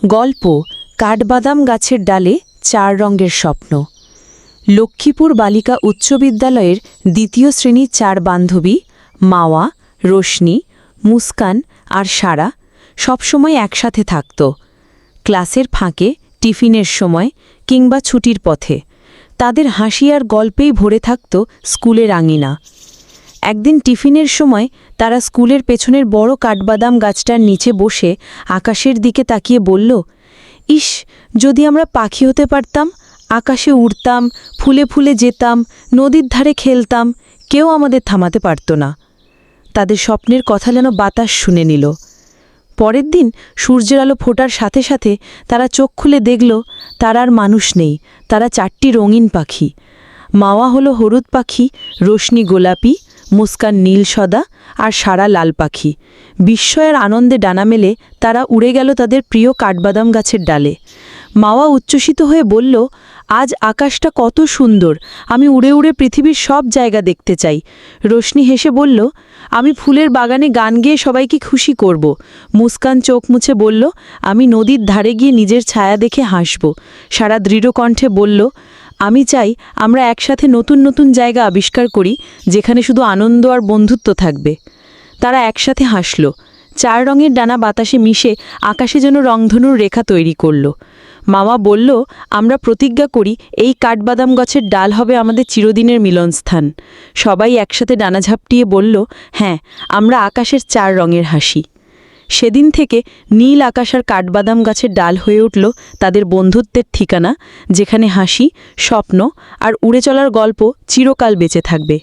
গল্প কাঠবাদাম গাছের ডালে ৪ রঙের স্বপ্ন। লক্ষ্মীপুর বালিকা উচ্চ বিদ্যালয়ের ২য় শ্রেণীর ৪ বান্ধবী মাওয়া, রোশনি, মুস্কান আর সারা সবসময় একসাথে থাকত। ক্লাসের ফাঁকে, টিফিনের সময় কিংবা ছুটির পথে তাদের হাসি আর গল্পেই ভরে থাকত স্কুলের আঙিনা। একদিন টিফিনের সময় তারা স্কুলের পেছনের বড় কাঠবাদাম গাছটার নিচে বসে আকাশের দিকে তাকিয়ে বলল, ইস, যদি আমরা পাখি হতে পারতাম, আকাশে উড়তাম, ফুলে ফুলে যেতাম, নদীর ধারে খেলতাম, কেউ আমাদের থামাতে পারত না। তাদের স্বপ্নের কথা যেন বাতাস শুনে নিল। পরের দিন সূর্যের আলো ফোটার সাথে সাথে তারা চোখ খুলে দেখল তারা আর মানুষ নেই, তারা ৪টি রঙিন পাখি। মাওয়া হলো হলুদ পাখি, রোশনি গোলাপি, মুস্কান নীল সদা আর সারা লাল পাখি। বিস্ময়ের আনন্দে ডানা মেলে তারা উড়ে গেল তাদের প্রিয় কাঠবাদাম গাছের ডালে। মাওয়া উচ্ছ্বসিত হয়ে বলল, আজ আকাশটা কত সুন্দর, আমি উড়ে উড়ে পৃথিবীর সব জায়গা দেখতে চাই। রোশনি হেসে বলল, আমি ফুলের বাগানে গান গেয়ে সবাইকে খুশি করব। মুস্কান চোখ মুছে বলল, আমি নদীর ধারে গিয়ে নিজের ছায়া দেখে হাসব। সারা দৃঢ় কণ্ঠে বলল, আমি চাই আমরা একসাথে নতুন নতুন জায়গা আবিষ্কার করি, যেখানে শুধু আনন্দ আর বন্ধুত্ব থাকবে। তারা একসাথে হাসল। ৪ রঙের ডানা বাতাসে মিশে আকাশে যেন রংধনুর রেখা তৈরি করল। মামা বলল, আমরা প্রতিজ্ঞা করি এই কাঠবাদাম গাছের ডাল হবে আমাদের চিরদিনের মিলনস্থান। সবাই একসাথে ডানা ঝাপটিয়ে বলল, হ্যাঁ, আমরা আকাশের ৪ রঙের হাসি। সেদিন থেকে নীল আকাশ আর কাঠবাদাম গাছের ডাল হয়ে উঠল তাদের বন্ধুত্বের ঠিকানা, যেখানে হাসি, স্বপ্ন আর উড়ে চলার গল্প চিরকাল বেঁচে থাকবে।